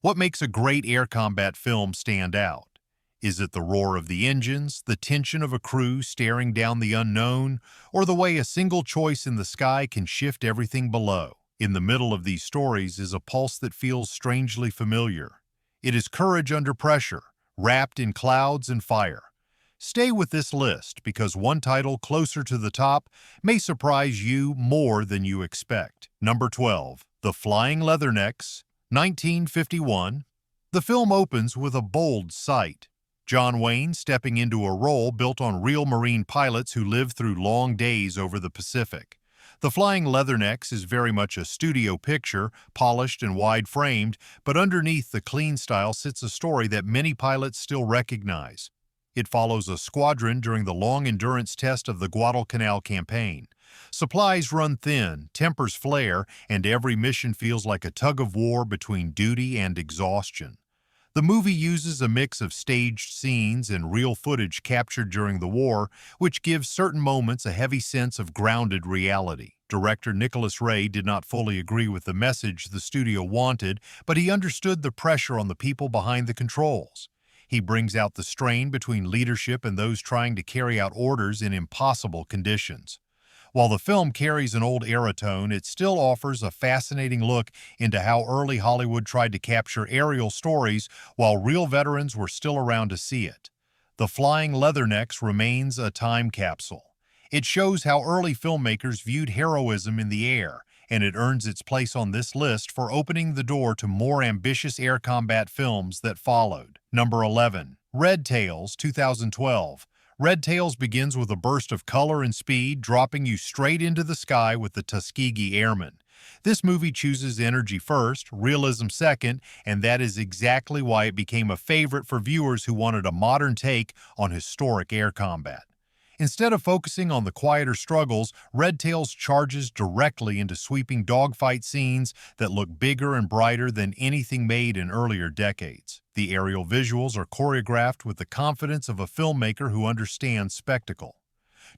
What makes a great air combat film stand out? Is it the roar of the engines, the tension of a crew staring down the unknown, or the way a single choice in the sky can shift everything below? In the middle of these stories is a pulse that feels strangely familiar. It is courage under pressure, wrapped in clouds and fire. Stay with this list because one title closer to the top may surprise you more than you expect. Number 12, The Flying Leathernecks, 1951. The film opens with a bold sight. John Wayne stepping into a role built on real Marine pilots who lived through long days over the Pacific. The Flying Leathernecks is very much a studio picture, polished and wide-framed, but underneath the clean style sits a story that many pilots still recognize. It follows a squadron during the long-endurance test of the Guadalcanal campaign. Supplies run thin, tempers flare, and every mission feels like a tug-of-war between duty and exhaustion. The movie uses a mix of staged scenes and real footage captured during the war, which gives certain moments a heavy sense of grounded reality. Director Nicholas Ray did not fully agree with the message the studio wanted, but he understood the pressure on the people behind the controls. He brings out the strain between leadership and those trying to carry out orders in impossible conditions. While the film carries an old-era tone, it still offers a fascinating look into how early Hollywood tried to capture aerial stories while real veterans were still around to see it. The Flying Leathernecks remains a time capsule. It shows how early filmmakers viewed heroism in the air, and it earns its place on this list for opening the door to more ambitious air combat films that followed. Number 11, Red Tails, 2012. Red Tails begins with a burst of color and speed, dropping you straight into the sky with the Tuskegee Airmen. This movie chooses energy first, realism second, and that is exactly why it became a favorite for viewers who wanted a modern take on historic air combat. Instead of focusing on the quieter struggles, Red Tails charges directly into sweeping dogfight scenes that look bigger and brighter than anything made in earlier decades. The aerial visuals are choreographed with the confidence of a filmmaker who understands spectacle.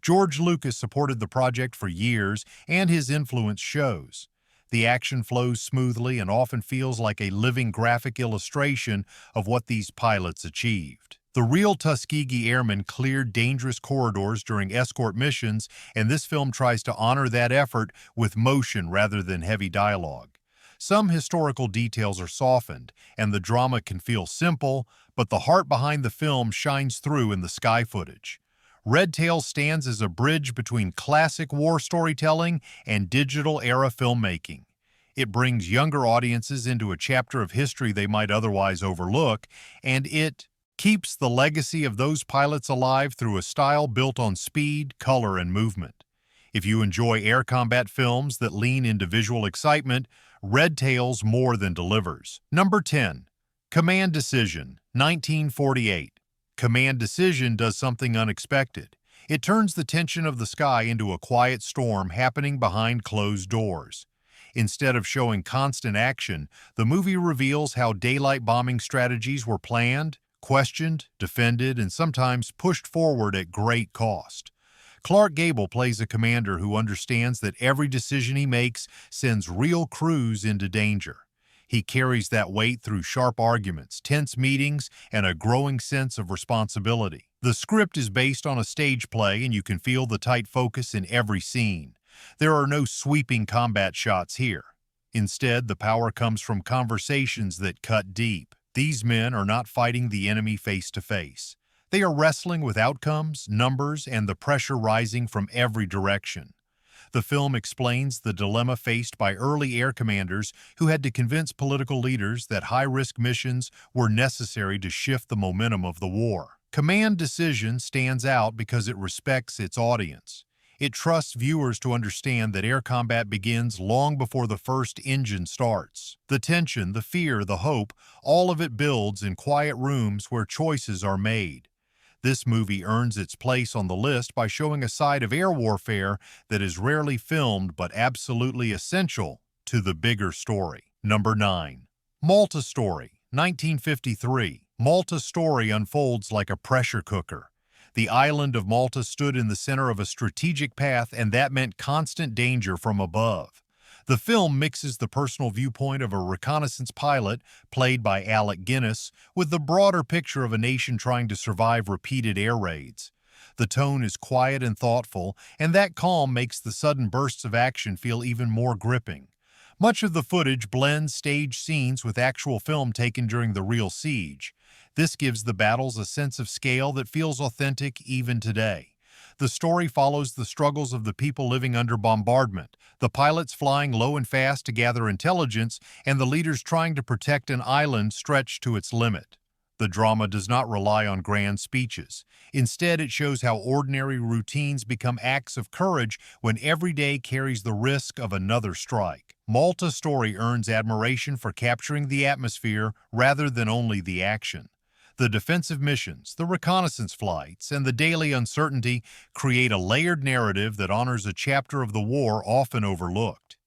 George Lucas supported the project for years, and his influence shows. The action flows smoothly and often feels like a living graphic illustration of what these pilots achieved. The real Tuskegee Airmen cleared dangerous corridors during escort missions, and this film tries to honor that effort with motion rather than heavy dialogue. Some historical details are softened, and the drama can feel simple, but the heart behind the film shines through in the sky footage. Red Tail stands as a bridge between classic war storytelling and digital-era filmmaking. It brings younger audiences into a chapter of history they might otherwise overlook, and it keeps the legacy of those pilots alive through a style built on speed, color, and movement. If you enjoy air combat films that lean into visual excitement, Red Tails more than delivers. Number 10, Command Decision, 1948. Command Decision does something unexpected. It turns the tension of the sky into a quiet storm happening behind closed doors. Instead of showing constant action, the movie reveals how daylight bombing strategies were planned, questioned, defended, and sometimes pushed forward at great cost. Clark Gable plays a commander who understands that every decision he makes sends real crews into danger. He carries that weight through sharp arguments, tense meetings, and a growing sense of responsibility. The script is based on a stage play, and you can feel the tight focus in every scene. There are no sweeping combat shots here. Instead, the power comes from conversations that cut deep. These men are not fighting the enemy face to face. They are wrestling with outcomes, numbers, and the pressure rising from every direction. The film explains the dilemma faced by early air commanders who had to convince political leaders that high-risk missions were necessary to shift the momentum of the war. Command Decision stands out because it respects its audience. It trusts viewers to understand that air combat begins long before the first engine starts. The tension, the fear, the hope, all of it builds in quiet rooms where choices are made. This movie earns its place on the list by showing a side of air warfare that is rarely filmed but absolutely essential to the bigger story. Number 9. Malta Story, 1953. Malta Story unfolds like a pressure cooker. The island of Malta stood in the center of a strategic path, and that meant constant danger from above. The film mixes the personal viewpoint of a reconnaissance pilot, played by Alec Guinness, with the broader picture of a nation trying to survive repeated air raids. The tone is quiet and thoughtful, and that calm makes the sudden bursts of action feel even more gripping. Much of the footage blends stage scenes with actual film taken during the real siege. This gives the battles a sense of scale that feels authentic even today. The story follows the struggles of the people living under bombardment, the pilots flying low and fast to gather intelligence, and the leaders trying to protect an island stretched to its limit. The drama does not rely on grand speeches. Instead, it shows how ordinary routines become acts of courage when every day carries the risk of another strike. Malta Story earns admiration for capturing the atmosphere rather than only the action. The defensive missions, the reconnaissance flights, and the daily uncertainty create a layered narrative that honors a chapter of the war often overlooked.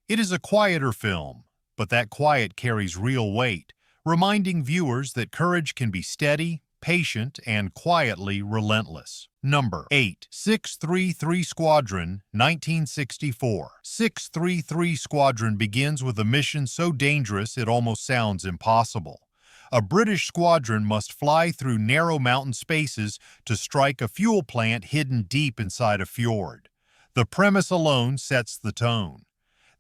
It is a quieter film, but that quiet carries real weight, reminding viewers that courage can be steady, patient, and quietly relentless. Number 8. 633 Squadron, 1964. 633 Squadron begins with a mission so dangerous it almost sounds impossible. A British squadron must fly through narrow mountain spaces to strike a fuel plant hidden deep inside a fjord. The premise alone sets the tone.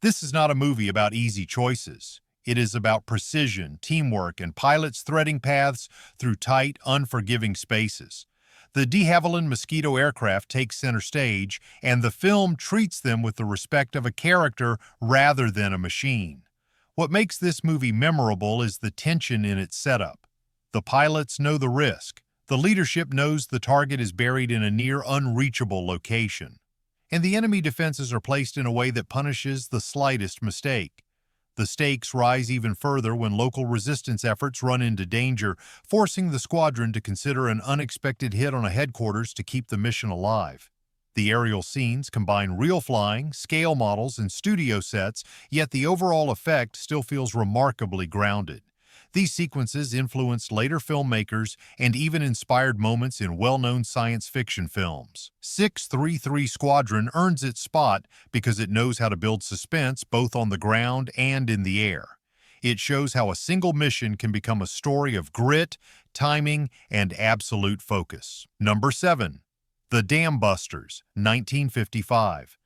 This is not a movie about easy choices. It is about precision, teamwork, and pilots threading paths through tight, unforgiving spaces. The de Havilland Mosquito aircraft takes center stage, and the film treats them with the respect of a character rather than a machine. What makes this movie memorable is the tension in its setup. The pilots know the risk. The leadership knows the target is buried in a near unreachable location. And the enemy defenses are placed in a way that punishes the slightest mistake. The stakes rise even further when local resistance efforts run into danger, forcing the squadron to consider an unexpected hit on a headquarters to keep the mission alive. The aerial scenes combine real flying, scale models, and studio sets, yet the overall effect still feels remarkably grounded. These sequences influenced later filmmakers and even inspired moments in well-known science fiction films. 633 Squadron earns its spot because it knows how to build suspense both on the ground and in the air. It shows how a single mission can become a story of grit, timing, and absolute focus. Number 7. The Dam Busters, 1955.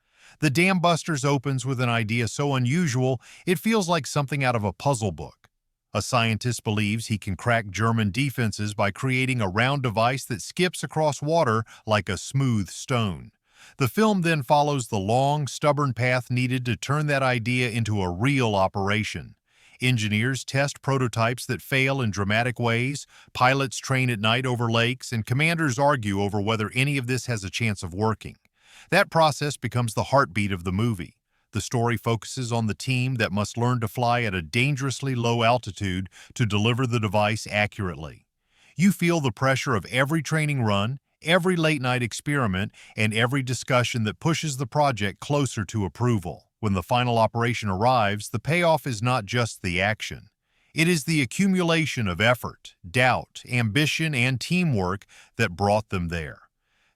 The Dam Busters opens with an idea so unusual it feels like something out of a puzzle book. A scientist believes he can crack German defenses by creating a round device that skips across water like a smooth stone. The film then follows the long, stubborn path needed to turn that idea into a real operation. Engineers test prototypes that fail in dramatic ways, pilots train at night over lakes, and commanders argue over whether any of this has a chance of working. That process becomes the heartbeat of the movie. The story focuses on the team that must learn to fly at a dangerously low altitude to deliver the device accurately. You feel the pressure of every training run, every late-night experiment, and every discussion that pushes the project closer to approval. When the final operation arrives, the payoff is not just the action. It is the accumulation of effort, doubt, ambition, and teamwork that brought them there.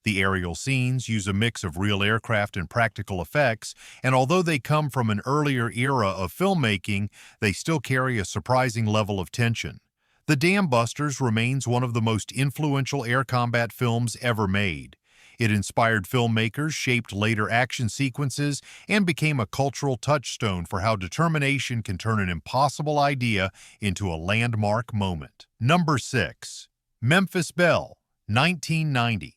The aerial scenes use a mix of real aircraft and practical effects, and although they come from an earlier era of filmmaking, they still carry a surprising level of tension. The Dam Busters remains one of the most influential air combat films ever made. It inspired filmmakers, shaped later action sequences, and became a cultural touchstone for how determination can turn an impossible idea into a landmark moment. Number 6. Memphis Belle, 1990.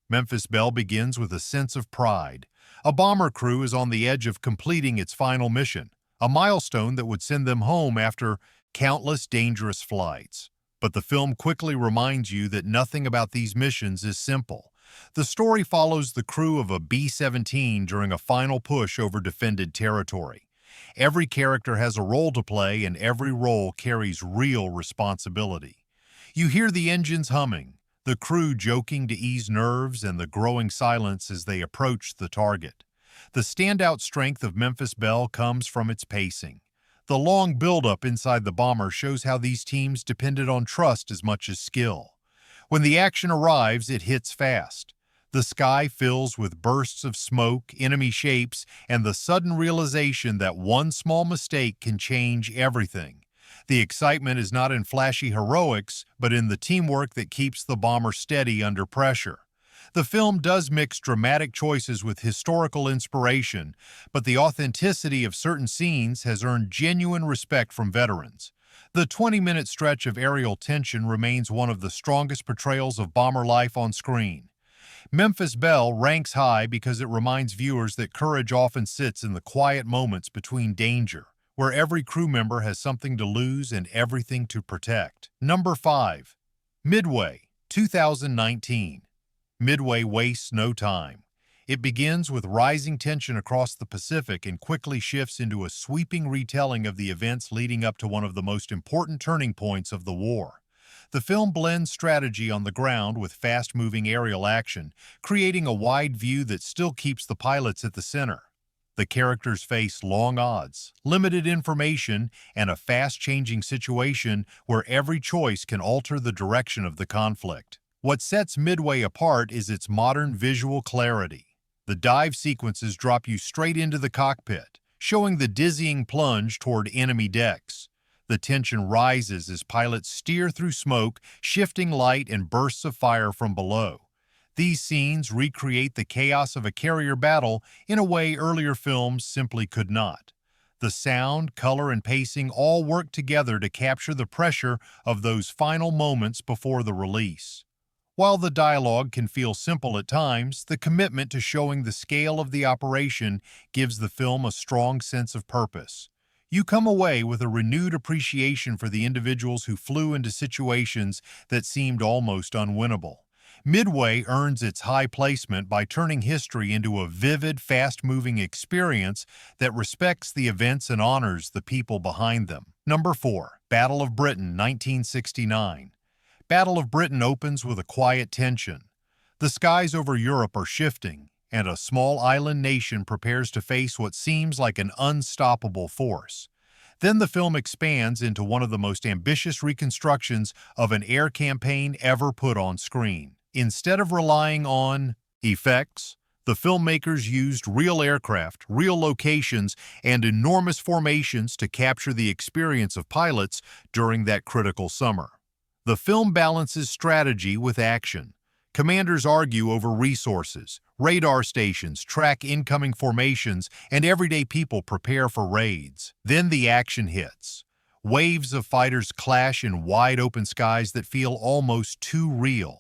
Memphis Belle begins with a sense of pride. A bomber crew is on the edge of completing its final mission, a milestone that would send them home after countless dangerous flights. But the film quickly reminds you that nothing about these missions is simple. The story follows the crew of a B-17 during a final push over defended territory. Every character has a role to play, and every role carries real responsibility. You hear the engines humming, the crew joking to ease nerves, and the growing silence as they approach the target. The standout strength of Memphis Belle comes from its pacing. The long buildup inside the bomber shows how these teams depended on trust as much as skill. When the action arrives, it hits fast. The sky fills with bursts of smoke, enemy shapes, and the sudden realization that one small mistake can change everything. The excitement is not in flashy heroics, but in the teamwork that keeps the bomber steady under pressure. The film does mix dramatic choices with historical inspiration, but the authenticity of certain scenes has earned genuine respect from veterans. The 20-minute stretch of aerial tension remains one of the strongest portrayals of bomber life on screen. Memphis Belle ranks high because it reminds viewers that courage often sits in the quiet moments between danger, where every crew member has something to lose and everything to protect. Number 5. Midway, 2019. Midway wastes no time. It begins with rising tension across the Pacific and quickly shifts into a sweeping retelling of the events leading up to one of the most important turning points of the war. The film blends strategy on the ground with fast-moving aerial action, creating a wide view that still keeps the pilots at the center. The characters face long odds, limited information, and a fast-changing situation where every choice can alter the direction of the conflict. What sets Midway apart is its modern visual clarity. The dive sequences drop you straight into the cockpit, showing the dizzying plunge toward enemy decks. The tension rises as pilots steer through smoke, shifting light and bursts of fire from below. These scenes recreate the chaos of a carrier battle in a way earlier films simply could not. The sound, color, and pacing all work together to capture the pressure of those final moments before the release. While the dialogue can feel simple at times, the commitment to showing the scale of the operation gives the film a strong sense of purpose. You come away with a renewed appreciation for the individuals who flew into situations that seemed almost unwinnable. Midway earns its high placement by turning history into a vivid, fast-moving experience that respects the events and honors the people behind them. Number 4. Battle of Britain, 1969. Battle of Britain opens with a quiet tension. The skies over Europe are shifting, and a small island nation prepares to face what seems like an unstoppable force. Then the film expands into one of the most ambitious reconstructions of an air campaign ever put on screen. Instead of relying on effects, the filmmakers used real aircraft, real locations, and enormous formations to capture the experience of pilots during that critical summer. The film balances strategy with action. Commanders argue over resources, radar stations track incoming formations, and everyday people prepare for raids. Then the action hits. Waves of fighters clash in wide-open skies that feel almost too real.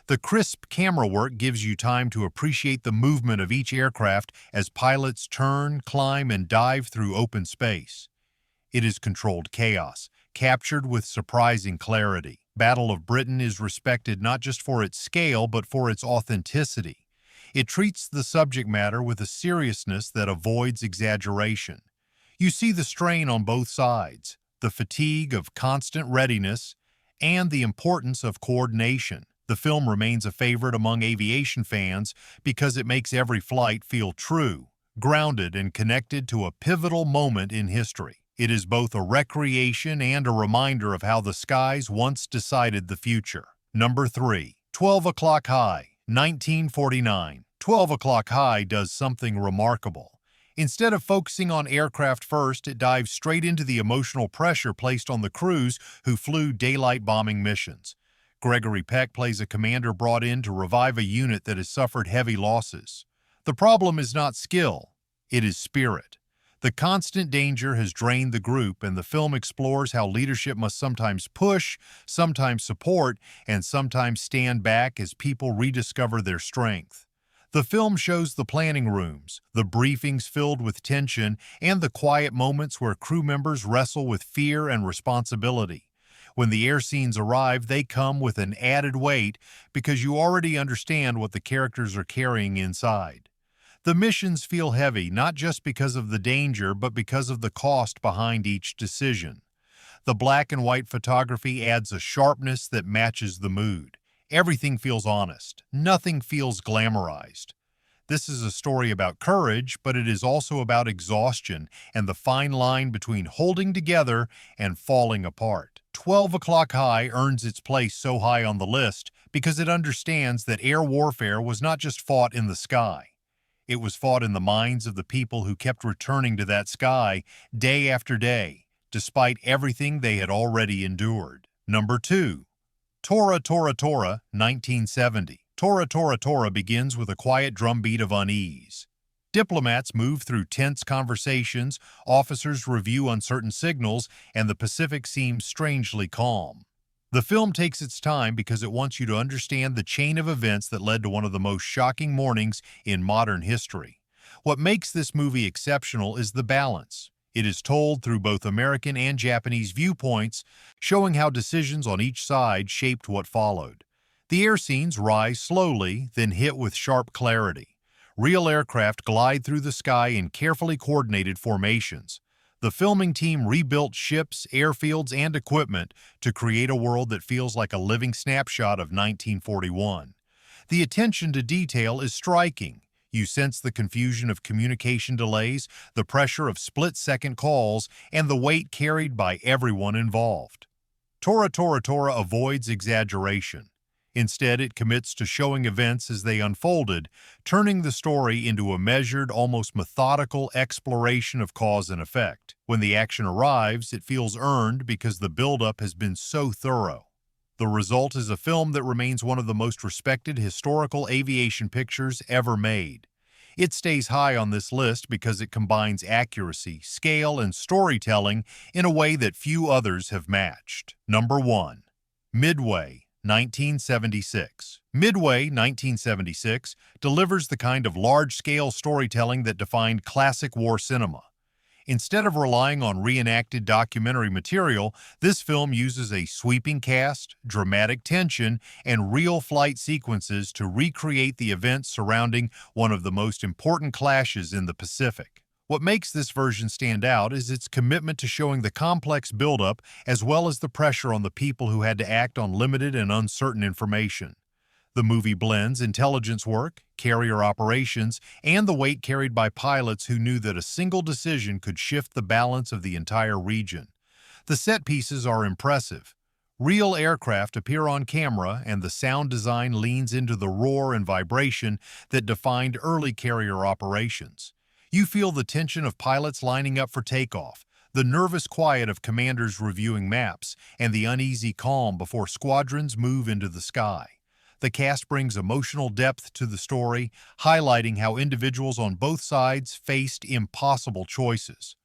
The crisp camera work gives you time to appreciate the movement of each aircraft as pilots turn, climb, and dive through open space. It is controlled chaos, captured with surprising clarity. Battle of Britain is respected not just for its scale, but for its authenticity. It treats the subject matter with a seriousness that avoids exaggeration. You see the strain on both sides, the fatigue of constant readiness, and the importance of coordination. The film remains a favorite among aviation fans because it makes every flight feel true, grounded, and connected to a pivotal moment in history. It is both a recreation and a reminder of how the skies once decided the future. Number 3. 12 O'Clock High, 1949. 12 O'Clock High does something remarkable. Instead of focusing on aircraft first, it dives straight into the emotional pressure placed on the crews who flew daylight bombing missions. Gregory Peck plays a commander brought in to revive a unit that has suffered heavy losses. The problem is not skill, it is spirit. The constant danger has drained the group, and the film explores how leadership must sometimes push, sometimes support, and sometimes stand back as people rediscover their strength. The film shows the planning rooms, the briefings filled with tension, and the quiet moments where crew members wrestle with fear and responsibility. When the air scenes arrive, they come with an added weight because you already understand what the characters are carrying inside. The missions feel heavy, not just because of the danger, but because of the cost behind each decision. The black and white photography adds a sharpness that matches the mood. Everything feels honest. Nothing feels glamorized. This is a story about courage, but it is also about exhaustion and the fine line between holding together and falling apart. 12 O'Clock High earns its place so high on the list because it understands that air warfare was not just fought in the sky. It was fought in the minds of the people who kept returning to that sky day after day, despite everything they had already endured. Number 2. Tora, Tora, Tora, 1970. Tora, Tora, Tora begins with a quiet drumbeat of unease. Diplomats move through tense conversations, officers review uncertain signals, and the Pacific seems strangely calm. The film takes its time because it wants you to understand the chain of events that led to one of the most shocking mornings in modern history. What makes this movie exceptional is the balance. It is told through both American and Japanese viewpoints, showing how decisions on each side shaped what followed. The air scenes rise slowly, then hit with sharp clarity. Real aircraft glide through the sky in carefully coordinated formations. The filming team rebuilt ships, airfields, and equipment to create a world that feels like a living snapshot of 1941. The attention to detail is striking. You sense the confusion of communication delays, the pressure of split-second calls, and the weight carried by everyone involved. Tora, Tora, Tora avoids exaggeration. Instead, it commits to showing events as they unfolded, turning the story into a measured, almost methodical exploration of cause and effect. When the action arrives, it feels earned because the buildup has been so thorough. The result is a film that remains one of the most respected historical aviation pictures ever made. It stays high on this list because it combines accuracy, scale, and storytelling in a way that few others have matched. Number 1. Midway, 1976. Midway, 1976, delivers the kind of large-scale storytelling that defined classic war cinema. Instead of relying on reenacted documentary material, this film uses a sweeping cast, dramatic tension, and real flight sequences to recreate the events surrounding one of the most important clashes in the Pacific. What makes this version stand out is its commitment to showing the complex buildup as well as the pressure on the people who had to act on limited and uncertain information. The movie blends intelligence work, carrier operations, and the weight carried by pilots who knew that a single decision could shift the balance of the entire region. The set pieces are impressive. Real aircraft appear on camera, and the sound design leans into the roar and vibration that defined early carrier operations. You feel the tension of pilots lining up for takeoff, the nervous quiet of commanders reviewing maps, and the uneasy calm before squadrons move into the sky. The cast brings emotional depth to the story, highlighting how individuals on both sides faced impossible choices.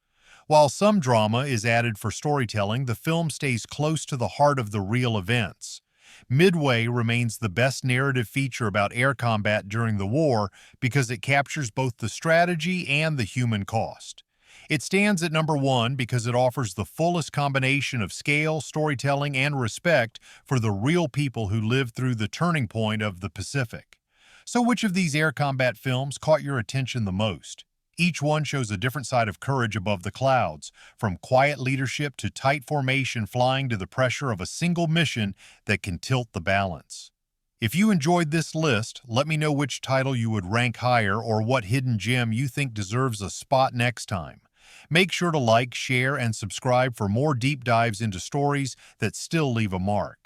While some drama is added for storytelling, the film stays close to the heart of the real events. Midway remains the best narrative feature about air combat during the war because it captures both the strategy and the human cost. It stands at number 1 because it offers the fullest combination of scale, storytelling, and respect for the real people who lived through the turning point of the Pacific. So which of these air combat films caught your attention the most? Each one shows a different side of courage above the clouds, from quiet leadership to tight formation flying to the pressure of a single mission that can tilt the balance. If you enjoyed this list, let me know which title you would rank higher or what hidden gem you think deserves a spot next time. Make sure to like, share, and subscribe for more deep dives into stories that still leave a mark.